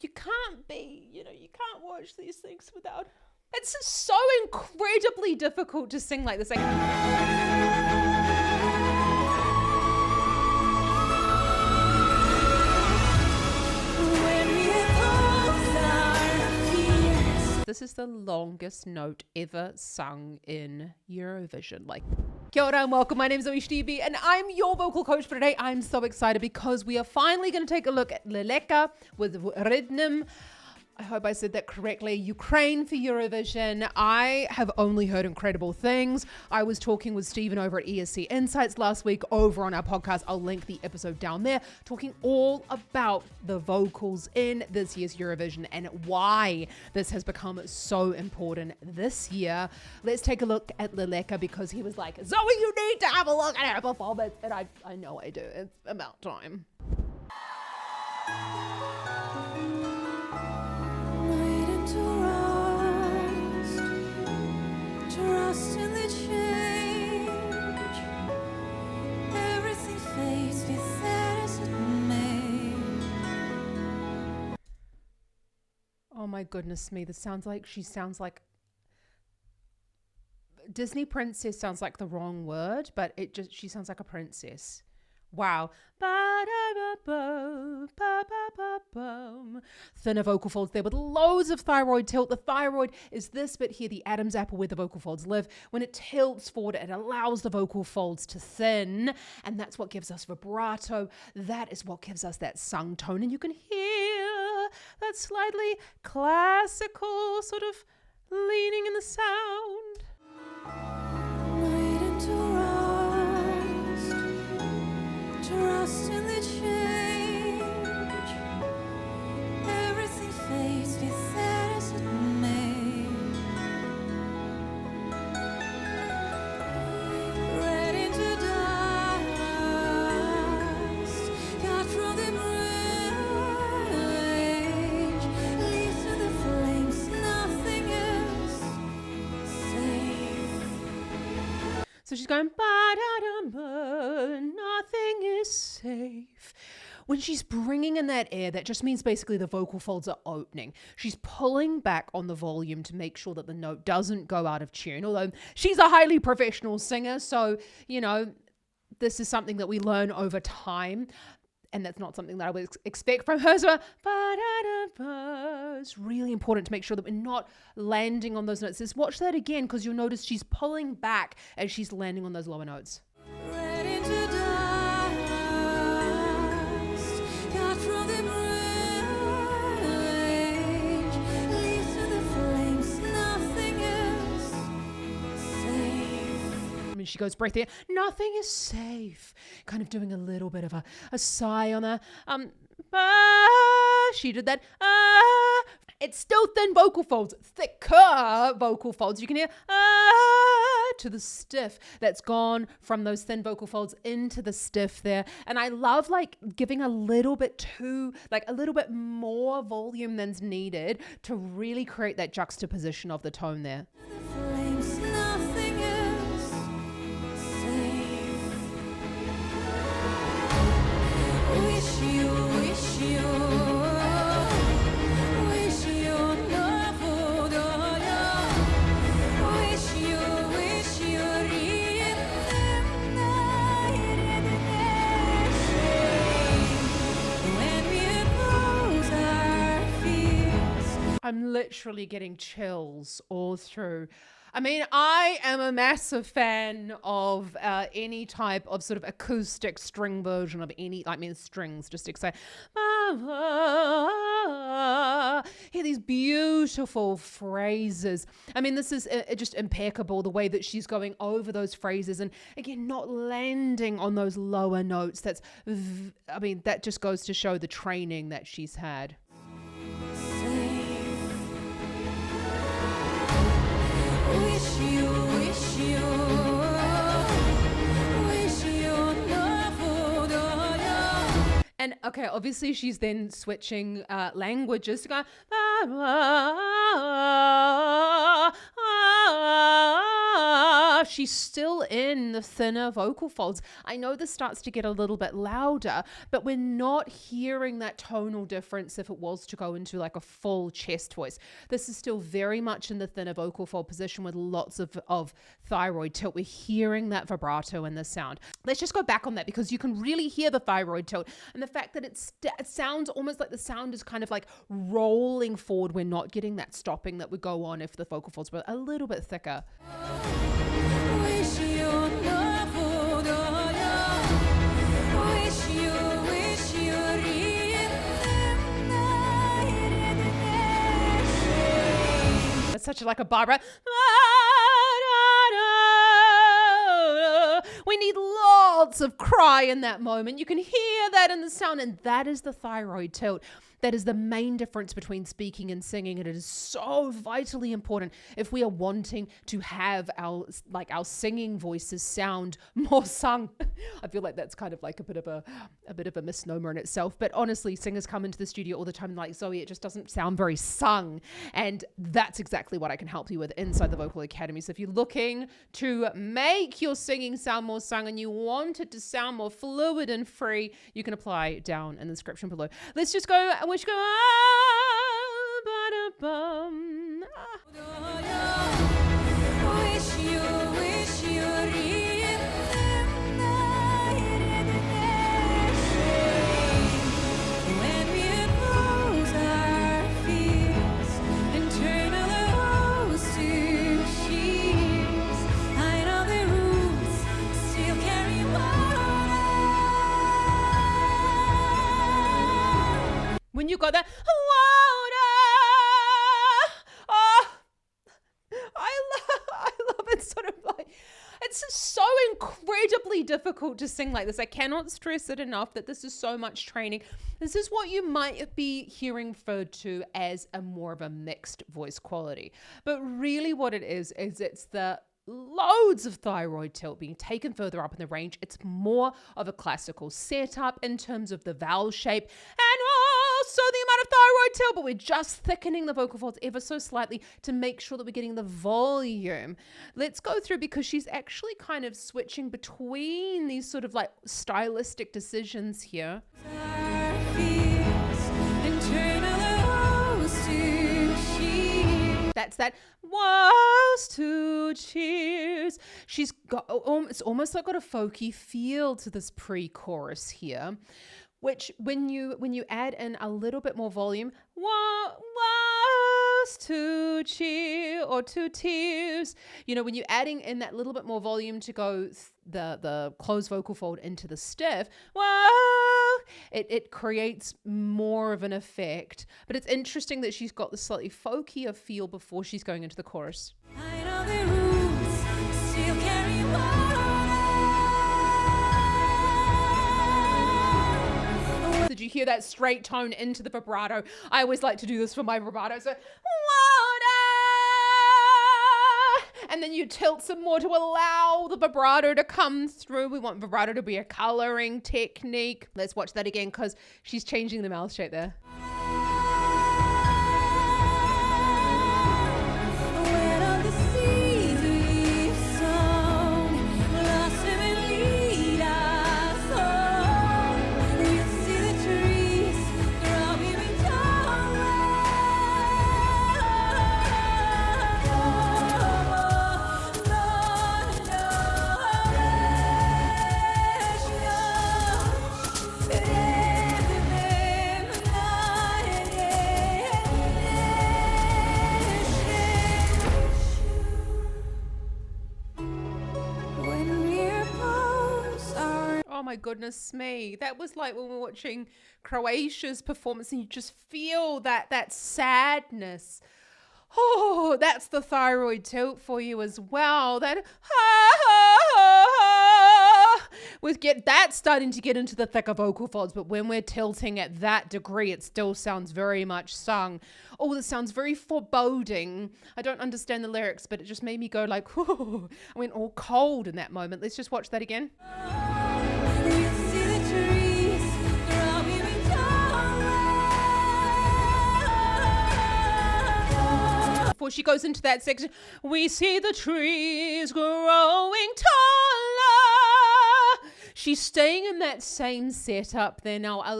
you can't be, you can't watch these things without. It's just so incredibly difficult to sing like this. This is the longest note ever sung in Eurovision. Kia ora and welcome. My name is Stevie and I'm your vocal coach for today. I'm so excited because we are finally going to take a look at Lelèka with Ridnym. I hope I said that correctly. Ukraine for Eurovision. I have only heard incredible things. I was talking with Stephen over at ESC Insights last week over on our podcast. I'll link the episode down there, talking all about the vocals in this year's Eurovision and why this has become so important this year. Let's take a look at Lelèka because he was like, Zoe, you need to have a look at her performance. And I know I do. It's about time. Trust in the change. Everything fades with as it may. Oh my goodness me, she sounds like Disney princess. Sounds like the wrong word, but she sounds like a princess. Wow. Thinner vocal folds there with loads of thyroid tilt. The thyroid is this bit here, the Adam's apple where the vocal folds live. When it tilts forward, it allows the vocal folds to thin, and that's what gives us vibrato. That is what gives us that sung tone, and you can hear that slightly classical sort of leaning in the sound. Trust in the change. Everything fades with as it may. Ready to dust, cut from the bridge, leaves to the flames. Nothing is safe. So she's going, ba-da-da-ba, nothing is safe. When she's bringing in that air, that just means basically the vocal folds are opening. She's pulling back on the volume to make sure that the note doesn't go out of tune, although she's a highly professional singer. So, this is something that we learn over time. And that's not something that I would expect from her. So, it's really important to make sure that we're not landing on those notes. Let's watch that again because you'll notice she's pulling back as she's landing on those lower notes. Ready to dust, cut from the bridge, leaves to the flames. Nothing is safe. I mean, she goes breath there. Nothing is safe. Kind of doing a little bit of a sigh on the she did that. It's still thin vocal folds, thicker vocal folds. You can hear to the stiff that's gone from those thin vocal folds into the stiff there. And I love giving a little bit more volume than's needed to really create that juxtaposition of the tone there. The flames, nothing is safe. Wish you I'm literally getting chills all through. I mean, I am a massive fan of any type of sort of acoustic string version of strings, just to say, hear these beautiful phrases. I mean, this is just impeccable, the way that she's going over those phrases and again, not landing on those lower notes. That just goes to show the training that she's had. And okay, obviously she's then switching languages to go she's still in the thinner vocal folds. I know this starts to get a little bit louder, but we're not hearing that tonal difference if it was to go into like a full chest voice. This is still very much in the thinner vocal fold position with lots of thyroid tilt. We're hearing that vibrato in the sound. Let's just go back on that because you can really hear the thyroid tilt and the fact that it sounds almost like the sound is kind of like rolling forward. We're not getting that stopping that would go on if the vocal folds were a little bit thicker. It's such like a Barbara. We need lots of cry in that moment. You can hear that in the sound, and that is the thyroid tilt. That is the main difference between speaking and singing, and it is so vitally important if we are wanting to have our singing voices sound more sung. I feel like that's kind of like a bit of a misnomer in itself, but honestly, singers come into the studio all the time like, Zoe, it just doesn't sound very sung, and that's exactly what I can help you with inside the Vocal Academy. So if you're looking to make your singing sound more sung and you want it to sound more fluid and free, you can apply down in the description below. Let's just go. We should go. When you got that, I love it. Sort of like, it's so incredibly difficult to sing like this. I cannot stress it enough that this is so much training. This is what you might be hearing referred to as a more of a mixed voice quality. But really what it is it's the loads of thyroid tilt being taken further up in the range. It's more of a classical setup in terms of the vowel shape and also the amount of thyroid tilt, but we're just thickening the vocal folds ever so slightly to make sure that we're getting the volume. Let's go through because she's actually kind of switching between these sort of like stylistic decisions here. That's that was to cheers. She's got, it's almost like got a folky feel to this pre-chorus here, which when you add in a little bit more volume, was to cheer or to tears, you know, when you're adding in that little bit more volume to go the closed vocal fold into the stiff, it creates more of an effect. But it's interesting that she's got the slightly folkier feel before she's going into the chorus. I know the roots still carry water. Did you hear that straight tone into the vibrato? I always like to do this for my vibrato. So, water! And then you tilt some more to allow the vibrato to come through. We want vibrato to be a coloring technique. Let's watch that again because she's changing the mouth shape there. My goodness me, that was like when we were watching Croatia's performance and you just feel that sadness. Oh, that's the thyroid tilt for you as well. That that's starting to get into the thicker vocal folds, but when we're tilting at that degree, it still sounds very much sung. Oh, this sounds very foreboding. I don't understand the lyrics, but it just made me go like, I went all cold in that moment. Let's just watch that again. before she goes into that section. We see the trees growing taller. She's staying in that same setup there. Now, a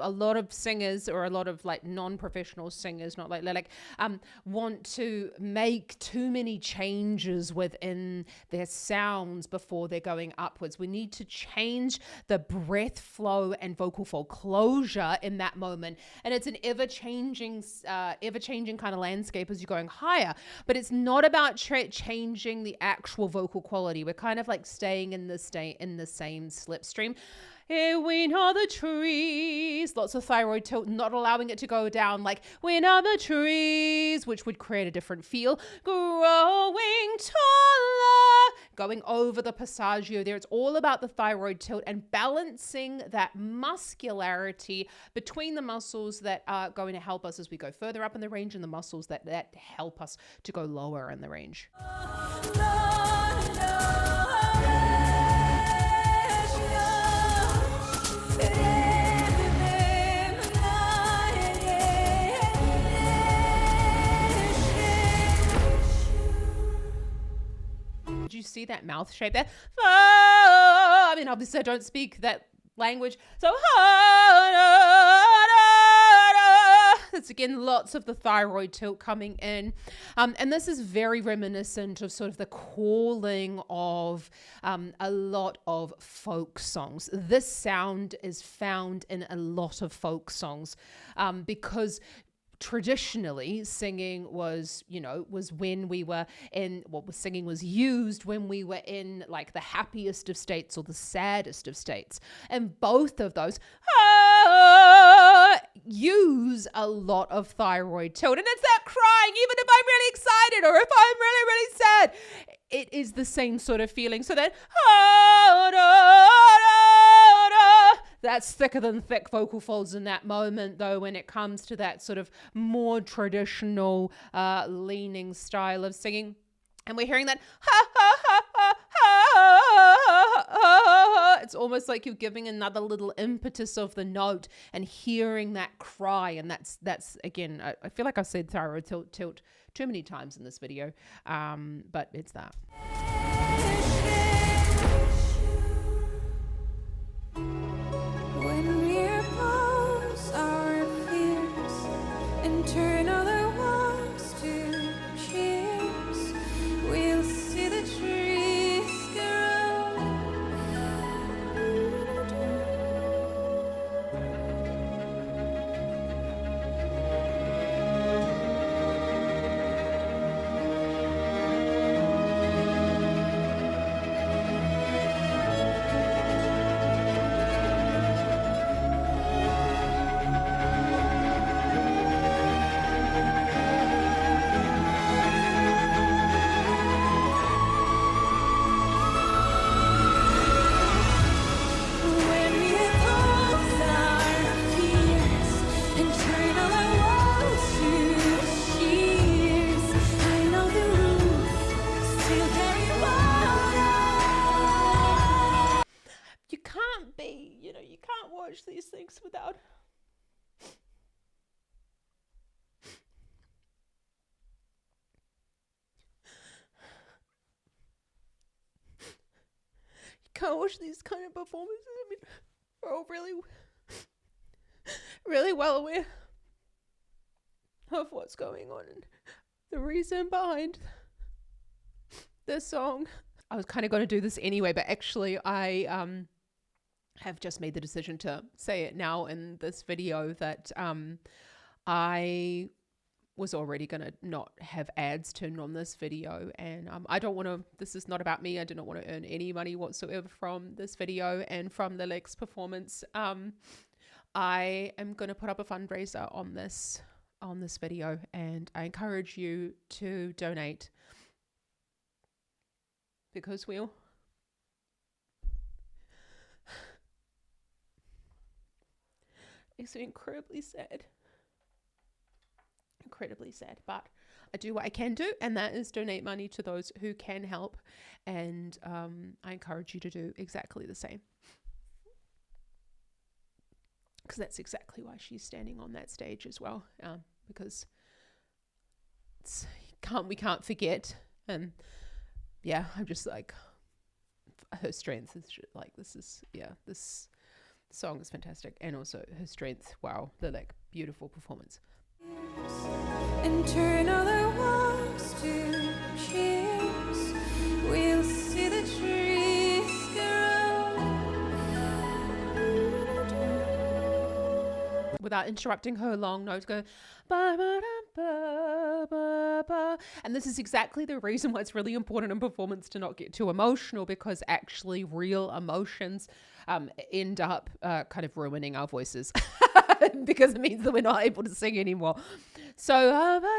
lot of singers, or a lot of like non-professional singers, not like Lelèka, want to make too many changes within their sounds before they're going upwards. We need to change the breath flow and vocal fold closure in that moment. And it's an ever-changing kind of landscape as you're going higher. But it's not about changing the actual vocal quality. We're kind of like staying in the same slipstream. Here we know the trees, lots of thyroid tilt, not allowing it to go down like we know the trees, which would create a different feel. Growing taller, going over the passaggio there. It's all about the thyroid tilt and balancing that muscularity between the muscles that are going to help us as we go further up in the range and the muscles that help us to go lower in the range. Did you see that mouth shape there? I mean, obviously I don't speak that language. So it's again lots of the thyroid tilt coming in. And this is very reminiscent of sort of the calling of a lot of folk songs. This sound is found in a lot of folk songs because traditionally singing was when we were in singing was used when we were in like the happiest of states or the saddest of states, and both of those use a lot of thyroid tilt. And it's that crying, even if I'm really excited or if I'm really, really sad, it is the same sort of feeling. So that that's thicker than thick vocal folds in that moment, though, when it comes to that sort of more traditional leaning style of singing. And we're hearing that it's almost like you're giving another little impetus of the note and hearing that cry. And that's again, I feel like I've said thyroid tilt too many times in this video, but it's that. When we oppose our fears and turn other walks to cheers, we'll see the trees grow. When we oppose our fears and turn other walls to cheers, I know the roof still carry water. You can't be, you can't watch these things without can't watch these kind of performances. I mean, we're all really well aware of what's going on and the reason behind this song. I was kind of going to do this anyway, but actually I have just made the decision to say it now in this video that I was already going to not have ads turned on this video, and I don't want to, this is not about me, I do not want to earn any money whatsoever from this video and from Lelèka's performance. I am going to put up a fundraiser on this video, and I encourage you to donate, because we'll makes me incredibly sad, but I do what I can do, and that is donate money to those who can help, and I encourage you to do exactly the same, because that's exactly why she's standing on that stage as well, because we can't forget. And yeah, I'm just like, her strength is like, this song is fantastic. And also her strength, wow, the like beautiful performance. And turn all our walks to cheers. We'll see the trees grow. Without interrupting her long notes, go ba ba da ba ba ba. And this is exactly the reason why it's really important in performance to not get too emotional, because actually real emotions end up kind of ruining our voices because it means that we're not able to sing anymore. So,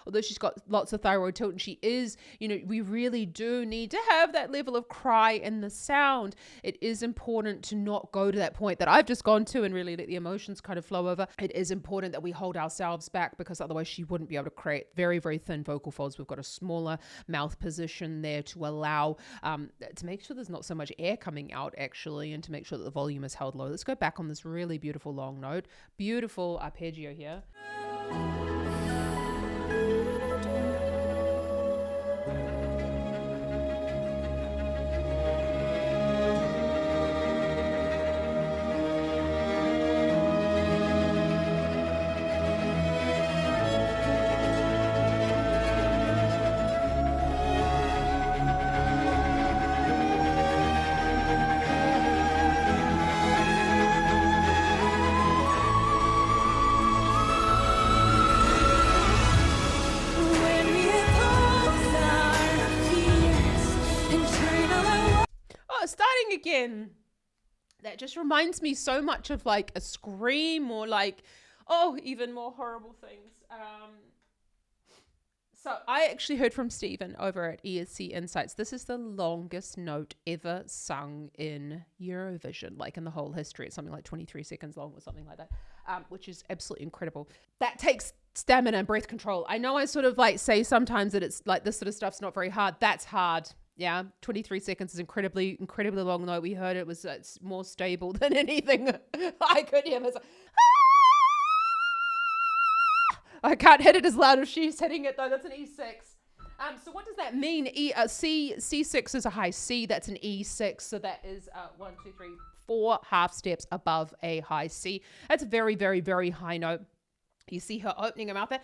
although she's got lots of thyroid tilt and she is, we really do need to have that level of cry in the sound. It is important to not go to that point that I've just gone to and really let the emotions kind of flow over. It is important that we hold ourselves back, because otherwise she wouldn't be able to create very, very thin vocal folds. We've got a smaller mouth position there to allow, to make sure there's not so much air coming out actually, and to make sure that the volume is held low. Let's go back on this really beautiful long note. Beautiful arpeggio here. Starting again. That just reminds me so much of like a scream, or like, even more horrible things. So I actually heard from Stephen over at ESC Insights. This is the longest note ever sung in Eurovision, like in the whole history. It's something like 23 seconds long or something like that, which is absolutely incredible. That takes stamina and breath control. I know I sort of like say sometimes that it's like this sort of stuff's not very hard. That's hard. Yeah, 23 seconds is incredibly long note. We heard it's more stable than anything I could hear. Like, I can't hit it as loud as she's hitting it though. That's an E6. So what does that mean? C6 is a high C. That's an E6. So that is 1, 2, 3, 4 half steps above a high C. That's a very, very, very high note. You see her opening her mouth there.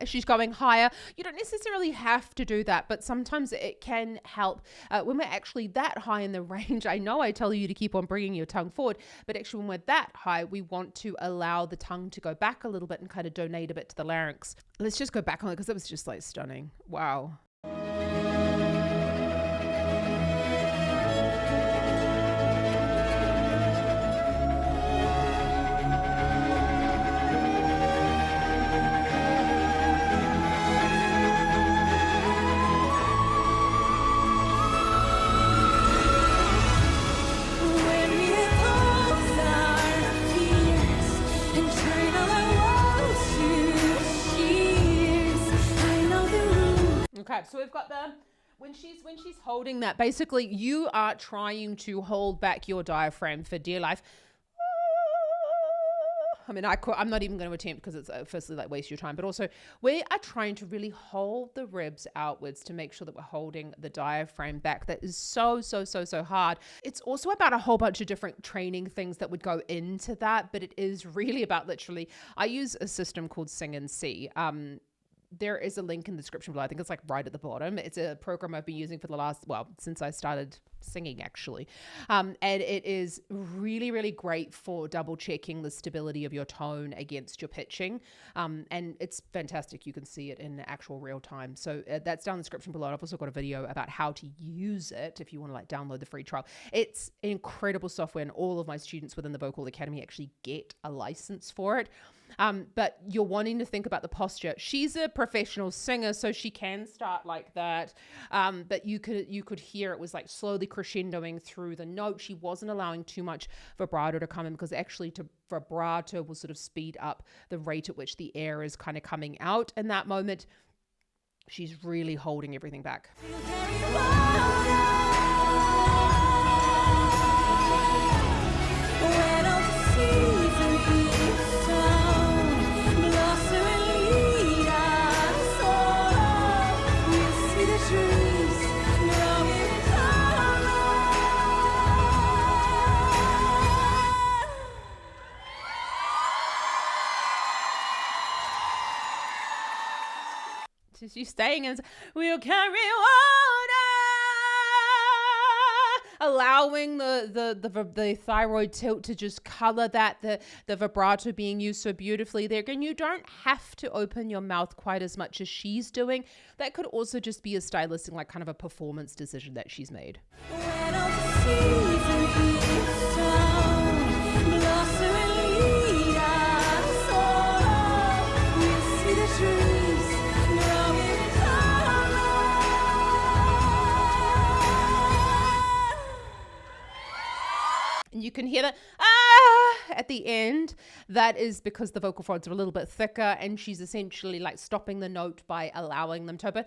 As she's going higher. You don't necessarily have to do that, but sometimes it can help when we're actually that high in the range. I know I tell you to keep on bringing your tongue forward, but actually when we're that high, we want to allow the tongue to go back a little bit and kind of donate a bit to the larynx. Let's just go back on it, because it was just like stunning. Wow. Okay, so we've got when she's holding that, basically you are trying to hold back your diaphragm for dear life. I mean, I'm not even going to attempt, because it's firstly like waste your time, but also we are trying to really hold the ribs outwards to make sure that we're holding the diaphragm back. That is so hard. It's also about a whole bunch of different training things that would go into that, but it is really about literally, I use a system called Sing and See. There is a link in the description below. I think it's like right at the bottom. It's a program I've been using for since I started singing actually. And it is really, really great for double checking the stability of your tone against your pitching. And it's fantastic. You can see it in actual real time. So that's down in the description below. I've also got a video about how to use it if you want to like download the free trial. It's incredible software, and all of my students within the Vocal Academy actually get a license for it. But you're wanting to think about the posture. She's a professional singer, so she can start like that. But you could hear it was like slowly crescendoing through the note. She wasn't allowing too much vibrato to come in, because actually vibrato will sort of speed up the rate at which the air is kind of coming out in that moment. She's really holding everything back. She's staying in. We'll carry water. Allowing the thyroid tilt to just color that, the vibrato being used so beautifully there. And you don't have to open your mouth quite as much as she's doing. That could also just be a stylistic, like kind of a performance decision that she's made. When all the seasons leaves town, blossom and lead us on. We'll see the trees growing taller. And you can hear that at the end. That is because the vocal folds are a little bit thicker, and she's essentially like stopping the note by allowing them to open.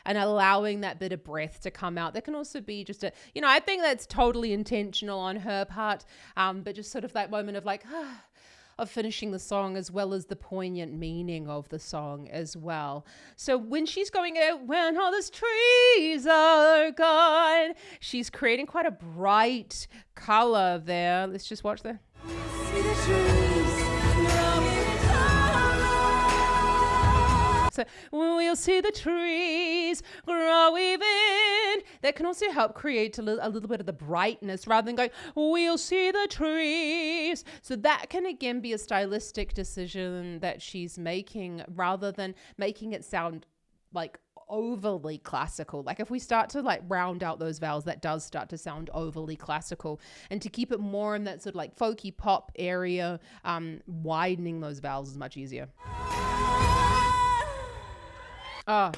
And allowing that bit of breath to come out. That can also be just a, I think that's totally intentional on her part, but just sort of that moment of like, of finishing the song, as well as the poignant meaning of the song as well. So when she's going out, when all those trees are gone, she's creating quite a bright color there. Let's just watch that. See the trees growing taller. So we'll see the trees grow even. That can also help create a little bit of the brightness rather than going, we'll see the trees. So that can again be a stylistic decision that she's making rather than making it sound like overly classical. Like if we start to like round out those vowels, that does start to sound overly classical. And to keep it more in that sort of like folky pop area, widening those vowels is much easier. Oh,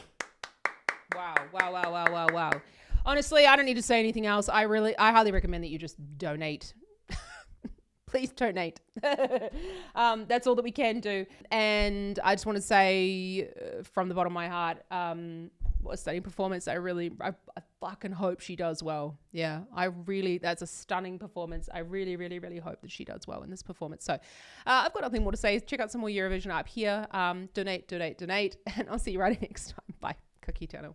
wow. Honestly, I don't need to say anything else. I highly recommend that you just donate. Please donate. That's all that we can do. And I just want to say from the bottom of my heart, what a stunning performance. I fucking hope she does well. Yeah, that's a stunning performance. I really hope that she does well in this performance. So I've got nothing more to say. Check out some more Eurovision up here. Donate. And I'll see you right next time. Bye. Cookie Tunnel.